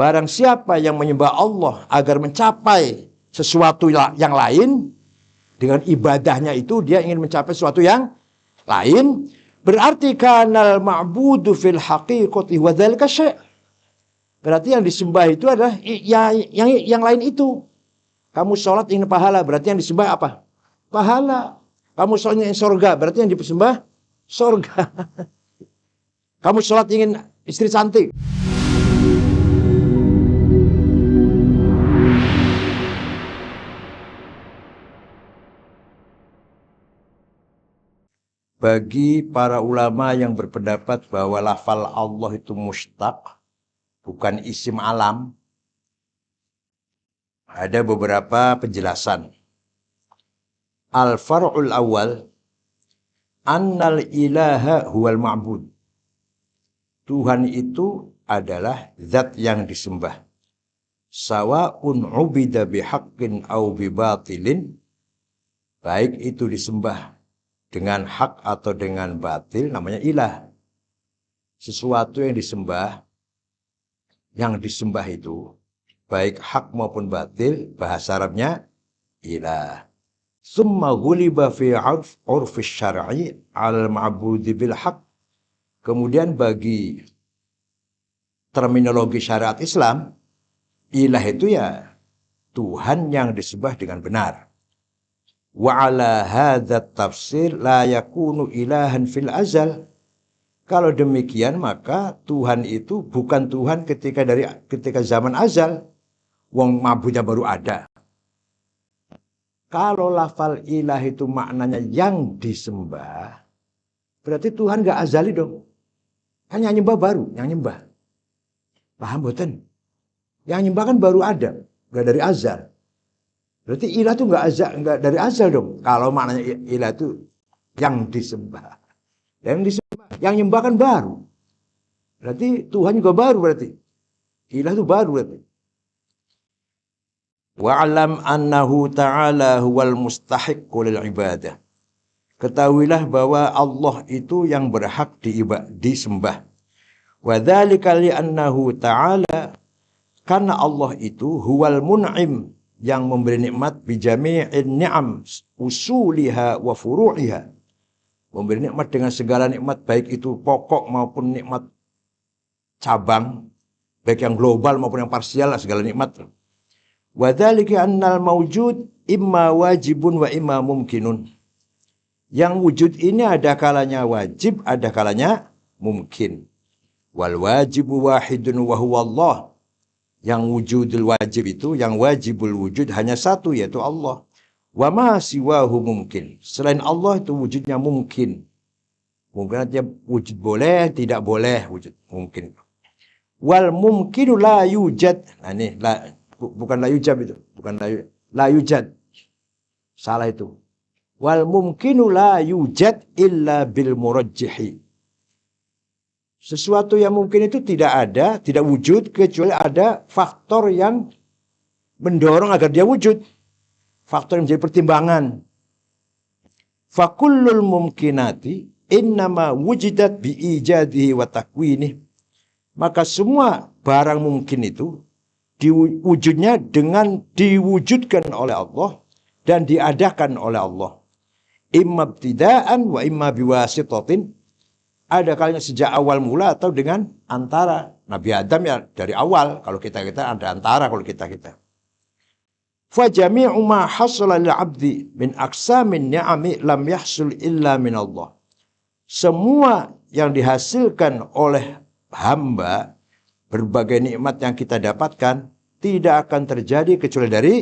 Barang siapa yang menyembah Allah agar mencapai sesuatu yang lain, dengan ibadahnya itu dia ingin mencapai sesuatu yang lain, berarti kanal ma'budu fil haqiqati wa dzalika syai'. Berarti yang disembah itu adalah yang lain itu. Kamu sholat ingin pahala, berarti yang disembah apa? Pahala. Kamu sholat ingin surga, berarti yang disembah surga. Kamu sholat ingin istri cantik. Bagi para ulama yang berpendapat bahwa lafal Allah itu mustaq, bukan isim alam, ada beberapa penjelasan. Al-far'ul awal, annal ilaha huwal ma'bud. Tuhan itu adalah zat yang disembah. Sawa'un ubida bihaqqin au bibatilin, baik itu disembah dengan hak atau dengan batil, namanya ilah. Sesuatu yang disembah itu, baik hak maupun batil, bahasa Arabnya ilah. Summa ghuliba fi urfi syar'i al-ma'budi bil haq. Kemudian bagi terminologi syariat Islam, ilah itu ya Tuhan yang disembah dengan benar. Wa ala hadza tafsir la yakunu ilahan fil azal. Kalau demikian maka Tuhan itu bukan Tuhan ketika zaman azal. Wong mabudnya baru ada. Kalau lafal ilah itu maknanya yang disembah, berarti Tuhan gak azali dong. Kan yang nyembah baru, yang nyembah. Paham boten? Yang nyembah kan baru ada, gak dari azal. Berarti ilah itu enggak dari azal dong. Kalau maknanya ilah itu yang disembah. Yang nyembah kan baru. Berarti Tuhan juga baru berarti. Ilah itu baru berarti. Wa'alam annahu ta'ala huwal mustahiqqu lil ibadah. Ketahuilah bahwa Allah itu yang berhak disembah. Wa dzalika li annahu ta'ala, karena Allah itu huwal mun'im, yang memberi nikmat bijami'in ni'am usuliha wa furu'iha. Memberi nikmat dengan segala nikmat, baik itu pokok maupun nikmat cabang, baik yang global maupun yang parsial, segala nikmat. Wa dzalika annal mawjud imma wajibun wa imma mumkinun. Yang wujud ini ada kalanya wajib, ada kalanya mungkin. Wal wajibu wahidun wa huwa Allah. Yang wujudul wajib itu, yang wajibul wujud hanya satu, yaitu Allah. Wa ma siwahu mungkin. Selain Allah itu wujudnya mungkin. Mungkin artinya wujud boleh, tidak boleh wujud mungkin. Wal mumkinu la yujad. Nah ini bukan la yujab itu, bukan la yujad. Salah itu. Wal mumkinu la yujad illa bil murajjihi. Sesuatu yang mungkin itu tidak ada, tidak wujud, kecuali ada faktor yang mendorong agar dia wujud. Faktor yang menjadi pertimbangan. Fakullul mumkinati innama wujidat biijadihi wa takwinih. Maka semua barang mungkin itu diwujudnya dengan diwujudkan oleh Allah dan diadakan oleh Allah. Imma ibtidaan wa imma biwasitatin. Ada kalanya sejak awal mula atau dengan antara. Nabi Adam ya dari awal. Kalau kita ada antara kalau kita. Fajami'u ma hasala lil 'abdi min aqsamin ni'ami lam yahsul illa min Allah. Semua yang dihasilkan oleh hamba, berbagai nikmat yang kita dapatkan, tidak akan terjadi kecuali dari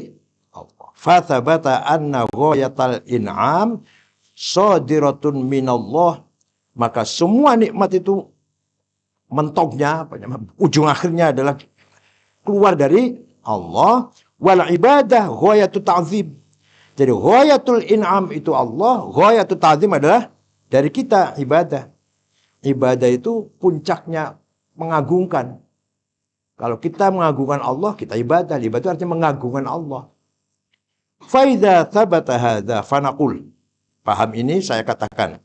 Allah. Fa thabata anna ghayatal in'am shadiratun min Allah. Maka semua nikmat itu mentoknya, ujung akhirnya adalah keluar dari Allah. Wal ibadah ghayatut ta'zim. Jadi ghayatul in'am itu Allah, ghayatul ta'zim adalah dari kita ibadah. Ibadah itu puncaknya mengagungkan. Kalau kita mengagungkan Allah, kita ibadah. Ibadah itu artinya mengagungkan Allah. Fa idza thabata hadza fanaqul. Paham ini saya katakan.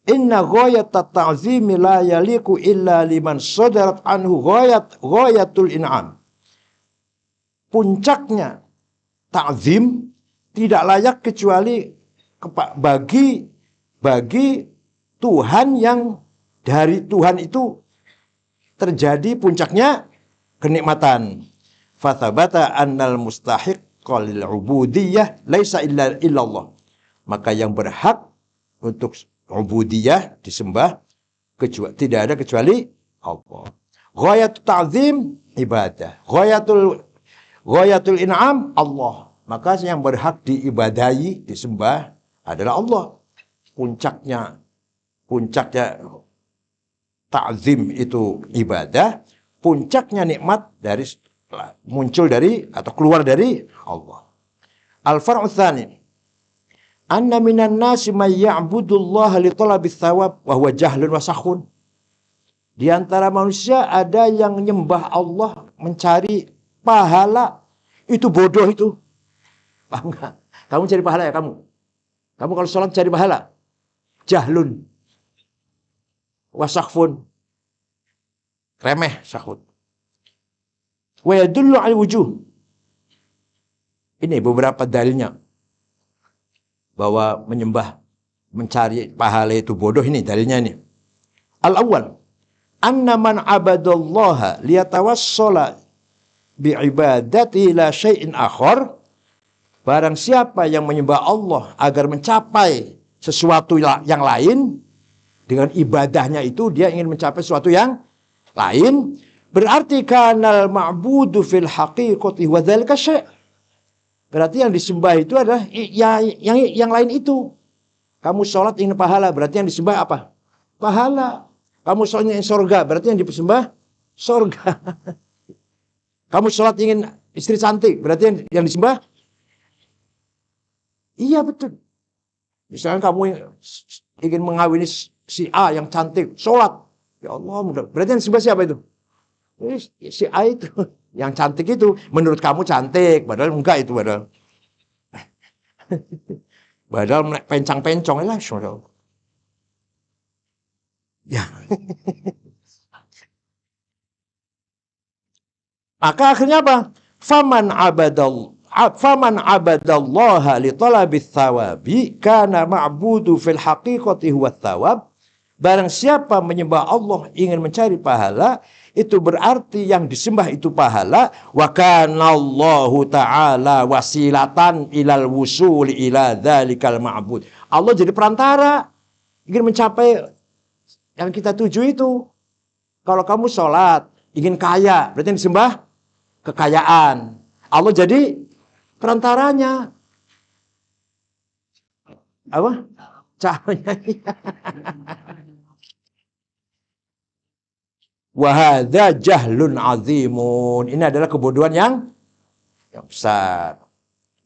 Inna ghayatat ta'zimi la yaliku illa liman sadarat anhu ghayatul in'am. puncaknya ta'zim tidak layak kecuali bagi Tuhan yang dari Tuhan itu terjadi puncaknya kenikmatan. Fathabata annal mustahiqqa lil ubudiyah laisa illa illallah. Maka yang berhak untuk ubudiyah disembah tidak ada kecuali Allah. Ghayatul ta'zim ibadah. Ghayatul in'am Allah. Maka yang berhak diibadahi, disembah adalah Allah. Puncaknya ta'zim itu ibadah, puncaknya nikmat muncul dari atau keluar dari Allah. Al-far'u tsani anna minan nasi may ya'budullaha li talabis thawab wa huwa jahlun wa sakhun. Di antara manusia ada yang menyembah Allah mencari pahala, itu bodoh itu. Paham enggak? Kamu cari pahala ya kamu? Kamu kalau sholat cari pahala? Jahlun. Wasakhfun. Remeh, sakhut. Wa yadullu al wujuh. Ini beberapa dalilnya. Bahwa mencari pahala itu bodoh, ini dalilnya ini. Al-awwal. Anna man abadallaha liyatawassala bi'ibadati la syai'in akhar. Barang siapa yang menyembah Allah agar mencapai sesuatu yang lain, dengan ibadahnya itu dia ingin mencapai sesuatu yang lain, berarti kanal ma'budu fil haqiqati wa dzalika syai'. Berarti yang disembah itu adalah yang lain itu. Kamu sholat ingin pahala, berarti yang disembah apa? Pahala. Kamu sholat ingin surga, berarti yang disembah surga. Kamu sholat ingin istri cantik, berarti yang disembah? Iya betul. Misalnya kamu ingin mengawini si A yang cantik, sholat. Ya Allah, berarti yang disembah siapa itu? Si A itu. Yang cantik itu. Menurut kamu cantik, padahal enggak itu. Padahal pencang-pencong. Ya. Maka akhirnya apa? Faman abadallaha li talabis thawabi kana ma'budu fil haqiqati huwa thawab. Barang siapa menyembah Allah ingin mencari pahala, itu berarti yang disembah itu pahala. Wa kana Allahu ta'ala wasilatan ilal wusuli ila dzalikal ma'bud. Allah jadi perantara ingin mencapai yang kita tuju itu. Kalau kamu sholat ingin kaya, berarti yang disembah kekayaan. Allah jadi perantaranya. Apa? Caranya. Wahada jahlun azimun. Ini adalah kebodohan yang besar.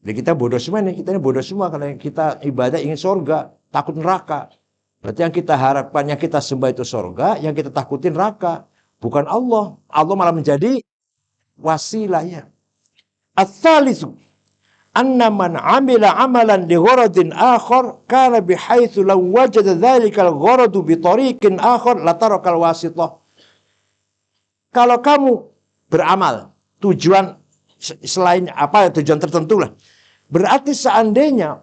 Jadi kita bodoh semua nih. Kita ini bodoh semua karena kita ibadah ingin surga, takut neraka. Berarti yang kita harapkan, yang kita sembah itu surga, yang kita takutin neraka. Bukan Allah. Allah malah menjadi wasilahnya. Ats-tsalitsu anna man 'amila 'amalan li gharadin akhar kana bihaitsu law wajada dzalikal gharadu bi tariqin akhar la tarakal wasithah. Kalau kamu beramal tujuan selain tujuan tertentu lah. Berarti seandainya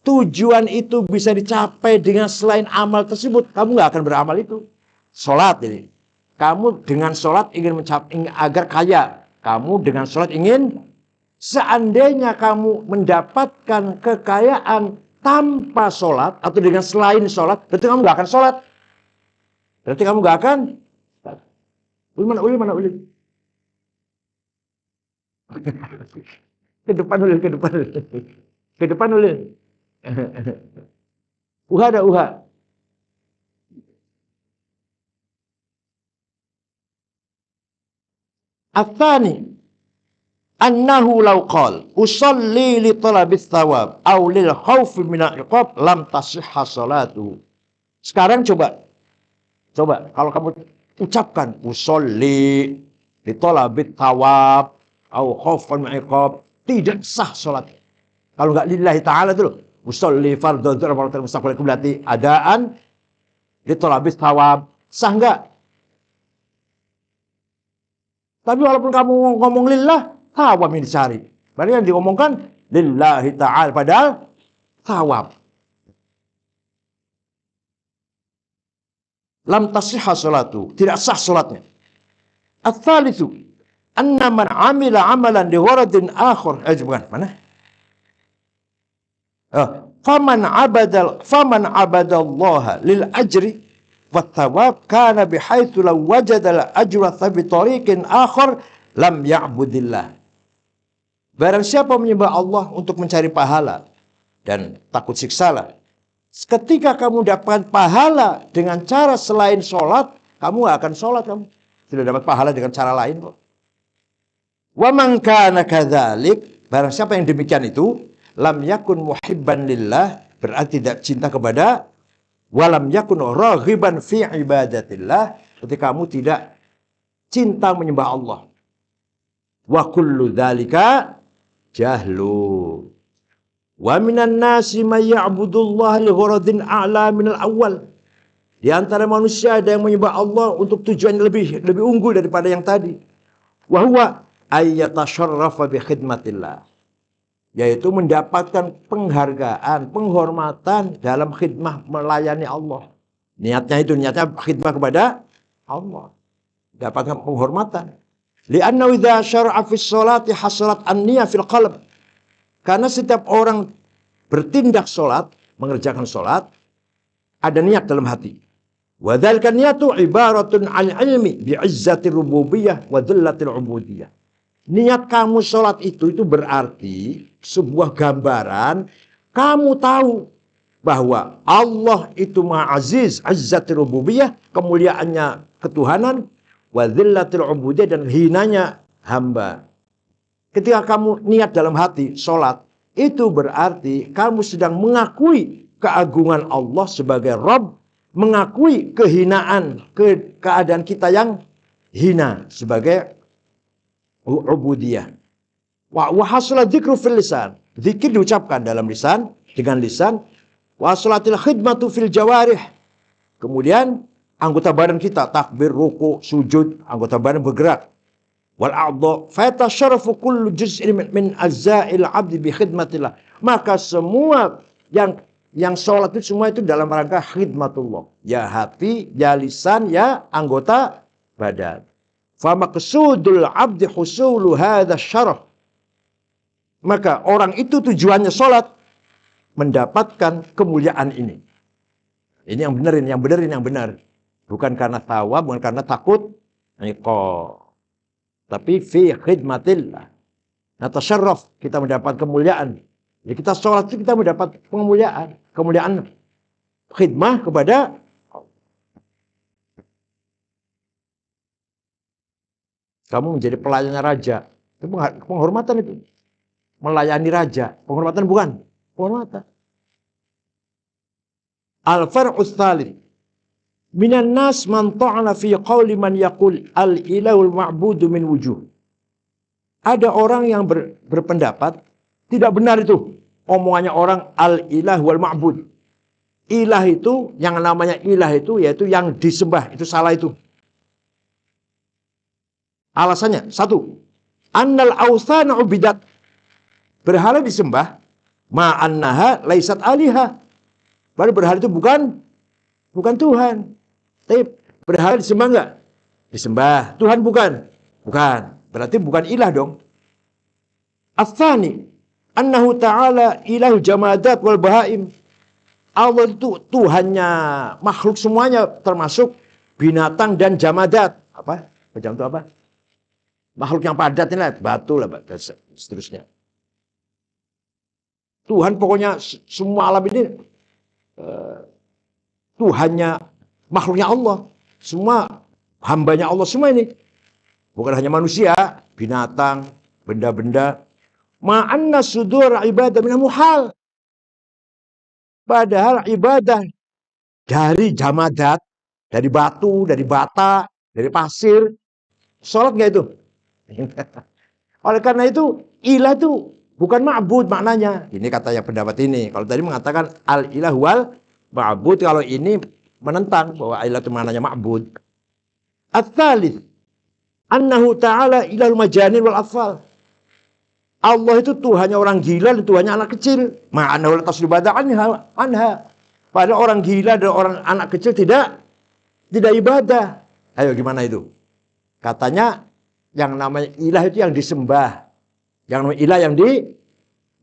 tujuan itu bisa dicapai dengan selain amal tersebut, kamu nggak akan beramal itu. Sholat ini. Kamu dengan sholat ingin mencapai agar kaya. Kamu dengan sholat ingin, seandainya kamu mendapatkan kekayaan tanpa sholat atau dengan selain sholat, berarti kamu nggak akan sholat. Berarti kamu nggak akan. Uli mana uli? Ke depan uli. Ke depan uli. Uha ada uha. Atsani annahu law qala usalli li talabis thawab aw lil khaufi min al-iqab lam tasihha salatu. Sekarang coba kalau kamu ucapkan usolli li talabit thawab au khaufan min al-iqab, tidak sah salat. Kalau enggak lillahi taala itu loh. Usolli fardhu dzahar wa mustaqbal qiblati adaan li talabit thawab, sah enggak? Tapi walaupun kamu ngomong lillah, Thawab yang dicari. Berarti yang diomongkan lillahi ta'ala, padahal thawab. Lam tasihha salatu, tidak sah salatnya. Ats-tsalitsu anna man 'amila 'amalan li gharadin akhar. Bukan, mana? Faman 'abadallaha lil ajri wat thawab kana bihaitsu law wajada al ajra bi tariqin akhar lam ya'budillah. Barang siapa menyembah Allah untuk mencari pahala dan takut siksalah, ketika kamu dapat pahala dengan cara selain sholat, kamu gak akan sholat kamu. Tidak dapat pahala dengan cara lain kok. Wa man kana kadzalik, barang siapa yang demikian itu, lam yakun muhibban lillah, berarti tidak cinta kepada, walam yakun raghiban fi ibadatillah, ketika kamu tidak cinta menyembah Allah. Wa kullu dzalika jahlu. Wa minan nasi may ya'budullaha li gharadin a'la minal awwal. Di antara manusia ada yang menyembah Allah untuk tujuan yang lebih unggul daripada yang tadi. Wa huwa ayyatasharrafa bi khidmatillah. Yaitu mendapatkan penghargaan, penghormatan dalam khidmah melayani Allah. Niatnya khidmah kepada Allah. Dapatkan penghormatan. Li'anna idza syara'a fi sholati hasalat an-niyah fil qalb. Karena setiap orang bertindak sholat, mengerjakan sholat, ada niat dalam hati. Wa dzalika niyatu ibaratun 'an ilmi bi'izzati rububiyyah wa dhillatil 'ubudiyah. Niat kamu sholat itu berarti sebuah gambaran kamu tahu bahwa Allah itu Maha Aziz, izzati rububiyah, kemuliaannya ketuhanan, wa dhillatil 'ubudiyah, dan hinanya hamba. Ketika kamu niat dalam hati sholat, itu berarti kamu sedang mengakui keagungan Allah sebagai Rabb, mengakui kehinaan, keadaan kita yang hina sebagai ubudiyah. Wa hasala dzikru fil lisan. Zikir diucapkan dalam lisan, dengan lisan. Wa salatil khidmatu fil jawarih. Kemudian anggota badan kita takbir, ruku, sujud, anggota badan bergerak. Wal a'dha fa yatasharrafu kullu juz'in min ajza'il 'abdi bi khidmatillah. Maka semua yang sholat itu semua itu dalam rangka khidmatullah. Ya hati, ya lisan, ya anggota badan. Fa maqsudul 'abdi husulu hadza syaraf. Maka orang itu tujuannya sholat mendapatkan kemuliaan ini. Ini yang benar, ini yang benar. Bukan karena tawab, bukan karena takut iqab. Tapi fi khidmatillah. Nah, tasyarraf, kita mendapat kemuliaan. Ya, kita sholat itu kita mendapat kemuliaan. Kemuliaan khidmah kepada Allah. Kamu menjadi pelayannya raja. Itu penghormatan itu. Melayani raja. Penghormatan bukan? Penghormatan. Al-far'us tsalits. Minan nas man ta'ala fi qawli man yaqul al-ilahul ma'budu min wujuh. Ada orang yang berpendapat tidak benar itu omongannya orang al-ilah wal ma'bud. Ilah itu, yang namanya ilah itu yaitu yang disembah, itu salah itu. Alasannya satu, annal awthana ubidat, berhala disembah, ma'annaha laisat alihah. Baru berhala itu bukan Tuhan. Tapi berhala disembah enggak? Disembah. Tuhan bukan? Bukan. Berarti bukan ilah dong. Ats-tsani annahu ta'ala ilahu jamadat wal bahaim. Allah itu Tuhannya makhluk semuanya, termasuk binatang dan jamadat. Apa? Jam itu apa? Makhluk yang padat ini lah, batu lah, dan seterusnya. Tuhan pokoknya semua alam ini Tuhannya, makhluknya Allah. Semua hambanya Allah semua ini. Bukan hanya manusia, binatang, benda-benda. Ma'anna sudur ibadah minal muhal. Padahal ibadah dari jamadat, dari batu, dari bata, dari pasir. Sholat nggak itu? Oleh karena itu, ilah itu bukan ma'bud maknanya. Ini katanya pendapat ini. Kalau tadi mengatakan al-ilah wal ma'bud, kalau ini menentang bahwa ilah itu maknanya ma'bud. Ats-tsalits annahu ta'ala ilahul majanin wal atfal. Allah itu Tuhannya orang gila dan Tuhannya anak kecil. Ma'ana wala tasribadah anha. Padahal orang gila dan orang anak kecil tidak ibadah. Ayo gimana itu? Katanya yang namanya ilah itu yang disembah. Yang namanya ilah yang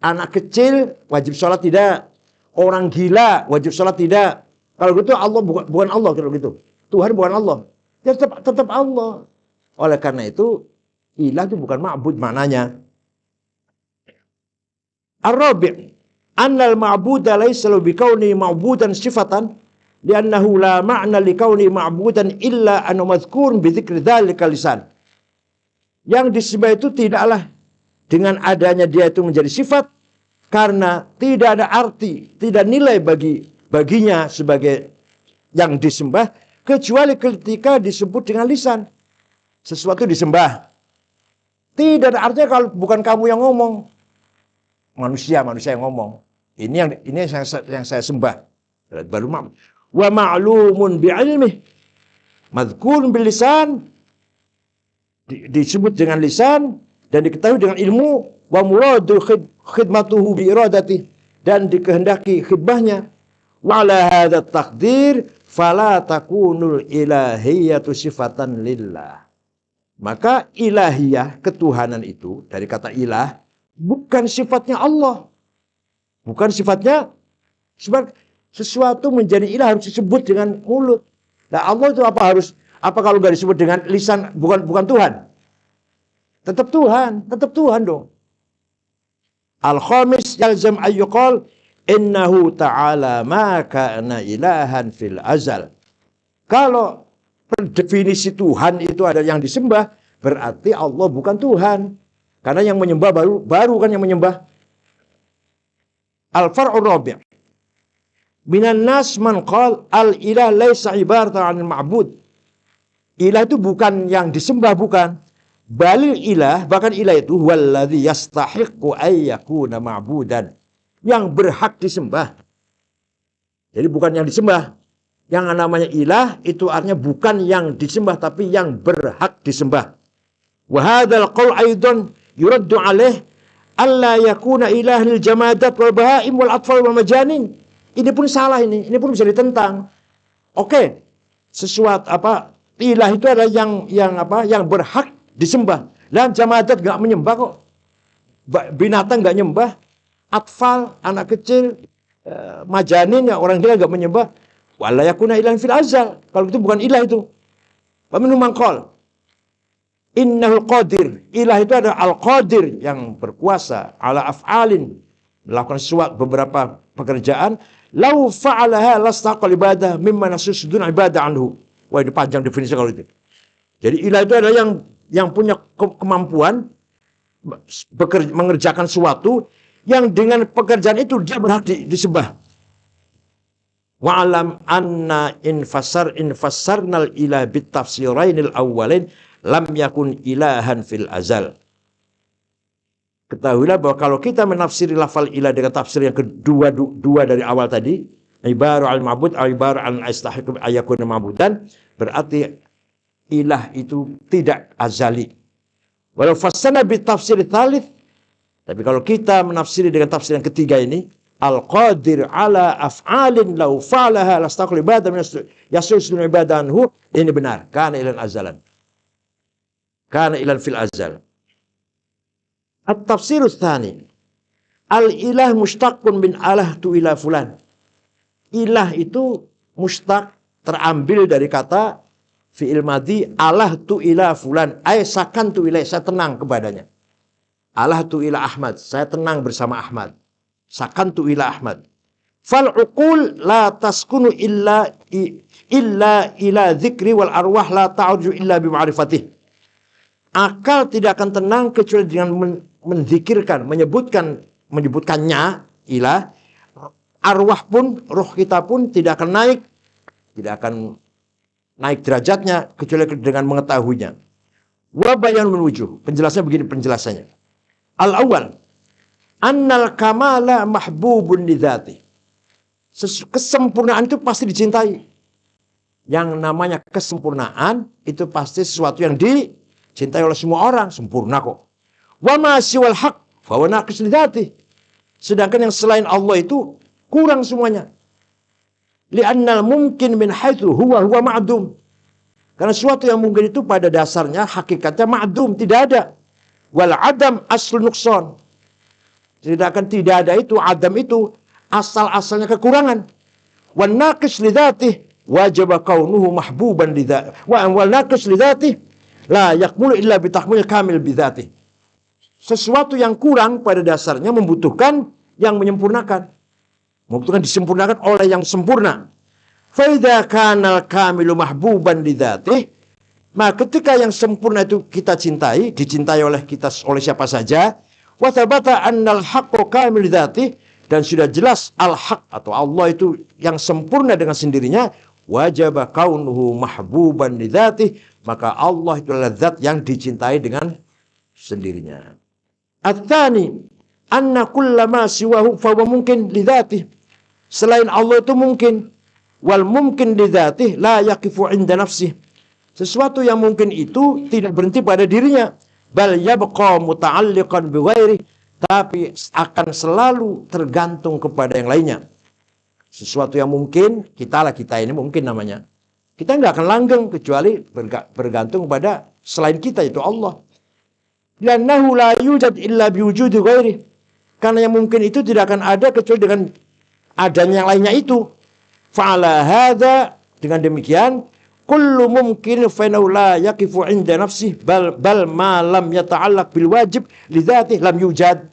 anak kecil wajib sholat tidak. Orang gila wajib sholat tidak. Kalau gitu Allah bukan Allah kalau gitu. Tuhan bukan Allah. Ya tetap Allah. Oleh karena itu ilah itu bukan ma'bud maknanya. Ar-rabi' annal ma'buda laysa bikauni ma'budan sifatan li'annahu la ma'na likauni ma'budan illa an madhkurun bi dzikri dzalika lisan. Yang disembah itu tidaklah dengan adanya dia itu menjadi sifat karena tidak ada arti, tidak nilai baginya sebagai yang disembah kecuali ketika disebut dengan lisan. Sesuatu disembah. Tidak ada artinya kalau bukan kamu yang ngomong. Manusia yang ngomong. Ini yang saya sembah. Baru wa ma'lumun bi'ilmih. Madhkurun bil lisan. Disebut dengan lisan dan diketahui dengan ilmu. Wa muradu khidmatuhu bi iradati, dan dikehendaki khidmahnya. Wa ala hadha taqdir fala takunul ilahiyatu sifatan lillah. Maka ilahiyah, ketuhanan itu dari kata ilah bukan sifatnya Allah. Bukan sifatnya. Sebab sesuatu menjadi ilah harus disebut dengan mulut. Nah Allah itu apa kalau nggak disebut dengan lisan bukan Tuhan? Tetap Tuhan dong. Al-khamis yalzam ayyuqal innahu ta'ala ma kana ilahan fil azal. Kalau definisi Tuhan itu ada yang disembah, berarti Allah bukan Tuhan. Karena yang menyembah baru kan yang menyembah. Al-far'ur rabi'. Minan nas man qal al-ilah laysa ibaratan 'anil ma'bud. Ilah itu bukan yang disembah, bukan. Balil ilah, bahkan ilah itu walladzi yastahiqqu ay yakuna ma'budan. Yang berhak disembah. Jadi bukan yang disembah. Yang namanya ilah itu artinya bukan yang disembah tapi yang berhak disembah. Wa hadzal qaul aidan yuraddu alaih alla yakuna ilahan lil jamadat wal bahaim wal atfal wal majanin. Ini pun salah ini pun bisa ditentang. Oke. Sesuatu ilah itu adalah yang berhak disembah. Dan jamadat enggak menyembah kok. Binatang enggak nyembah, atfal anak kecil, majanin ya orang gila enggak menyembah. Wala yakuna ilahan fil azal. Kalau itu bukan ilah itu. Wa minhum man qala innahul qadir. Ilah itu adalah al-qadir yang berkuasa ala af'alin, melakukan sesuatu beberapa pekerjaan. Lau fa'alaha lastaqal ibadah mimma nasusudun ibadah anhu. Wah ini panjang definisi kalau itu. Jadi ilah itu adalah yang punya kemampuan mengerjakan sesuatu yang dengan pekerjaan itu dia berhak disembah. Wa'alam anna infassarnal ilah bitafsirainil awwalain lam yakun ilahan fil azal. Ketahuilah bahwa kalau kita menafsiri lafal ilah dengan tafsir yang kedua dari awal tadi, ibaru al-ma'bud, ibaru al-istahiqu ayakuna ma'budan, berarti ilah itu tidak azali. Walau fassana bitafsir tsalits, tapi kalau kita menafsiri dengan tafsir yang ketiga ini, al-qadir ala af'alin law fa'alaha lastaqal ibadah min yasul ibadah anhu, ini benar, kana ilan azalan. Kana ilan fil azal. At-tafsir tsani. Al-ilah mushtaqun min alah tu ila fulan. Ilah itu mushtaq terambil dari kata fi'il madhi alah tu ila fulan. Ay sakan tu ilai, saya tenang kepadanya. Alah tu ila Ahmad, saya tenang bersama Ahmad. Sakan tu ila Ahmad. Fal uqul la taskunu illa ila dzikri wal arwah la ta'uju illa bi ma'rifatih. Akal tidak akan tenang kecuali dengan menzikirkan, menyebutkannya ilah. Arwah pun, roh kita pun tidak akan naik derajatnya kecuali dengan mengetahuinya. Wa bayanul wujuh. Penjelasannya begini penjelasannya. Al-awwal, annal kamala mahbubun lidzati. Kesempurnaan itu pasti dicintai. Yang namanya kesempurnaan itu pasti sesuatu yang dicintai oleh semua orang, sempurna kok. Wa ma siwal haq fa huwa naqis li dzatihi. Sedangkan yang selain Allah itu kurang semuanya. Li'annal mumkin min haitsu huwa ma'dum. Karena sesuatu yang mungkin itu pada dasarnya hakikatnya ma'dum, tidak ada. Wal adam aslu nuqsan. Sedangkan tidak ada itu, adam itu asal-asalnya kekurangan. Wan naqis li dzatihi wajib kaunuhu mahbuban li dzatihi. Wa wal naqis li dzatihi la yakmulu illa bi tahmil kamil bi dzatihi. Sesuatu yang kurang pada dasarnya membutuhkan yang menyempurnakan. Membutuhkan disempurnakan oleh yang sempurna. Fa idza kana al-kamilu mahbuban li dzatihi, maka ketika yang sempurna itu kita cintai, dicintai oleh kita oleh siapa saja, wa thabata annal haqqu kamil li dzatihi, dan sudah jelas al-haq atau Allah itu yang sempurna dengan sendirinya, wajaba kaunuhu mahbuban li dzatihi, maka Allah itu adalah zat yang dicintai dengan sendirinya. At-tsani anna kullama siwahu fa huwa mungkin li dzatihi. Selain Allah itu mungkin. Wal mungkin li dzatihi la yaqifu 'inda nafsihi. Sesuatu yang mungkin itu tidak berhenti pada dirinya, bal yabqa muta'alliqan bi ghairi, tapi akan selalu tergantung kepada yang lainnya. Sesuatu yang mungkin, kita ini mungkin namanya. Kita nggak akan langgeng kecuali bergantung pada selain kita, itu Allah. Lannahu la yujad illa biwujudi ghairi. Karena yang mungkin itu tidak akan ada kecuali dengan adanya yang lainnya itu. Fa'ala hadza, dengan demikian kullu mumkin fa la yaqifu 'inda nafsihi bal ma lam yata'allaq bil wajib li dzatihi lam yujad.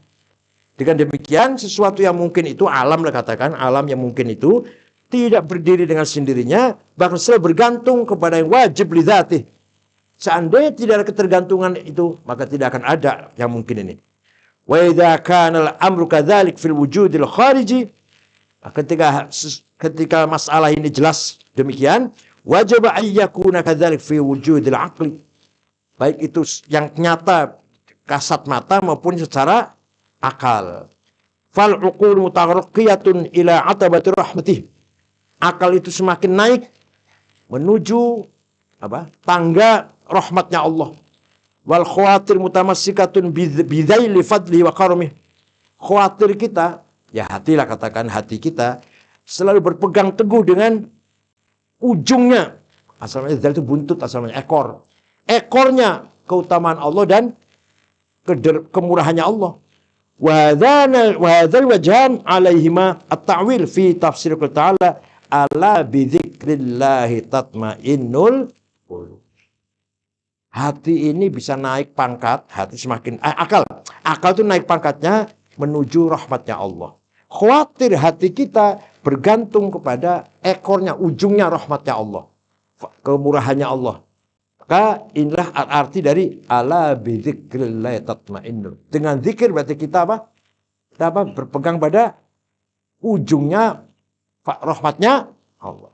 Dengan demikian sesuatu yang mungkin itu, alam lah katakan, alam yang mungkin itu tidak berdiri dengan sendirinya, bahkan selalu bergantung kepada yang wajib li dzatihi. Seandainya tidak ada ketergantungan itu, maka tidak akan ada yang mungkin ini. Wa idza kana al-amru kadzalik fil wujudil khariji, ketika masalah ini jelas demikian, wajib ayyakuna kadzalik fi wujudil aqli, baik itu yang nyata kasat mata maupun secara akal. Fal uqul mutaraqqiyatun ila atabati rahmatih, akal itu semakin naik menuju tangga rahmatnya Allah. Wal khawatir mutamassikatun bidzaili fadli wa karamih, khawatir kita, ya hatilah katakan, hati kita selalu berpegang teguh dengan ujungnya. Asalnya itu buntut, asalnya ekor. Ekornya keutamaan Allah dan kemurahannya Allah. Wa hadzal wajhan alaihima at-ta'wil fi tafsir ta'ala ala bi dzikrillah tatmainnul qulub. Hati ini bisa naik pangkat, hati semakin akal itu naik pangkatnya menuju rahmatnya Allah. Khawatir hati kita bergantung kepada ekornya, ujungnya rahmatnya Allah, kemurahannya Allah. Maka inilah arti dari ala bi dzikrillah tatmainnul. Dengan zikir berarti kita berpegang pada ujungnya rahmatnya Allah.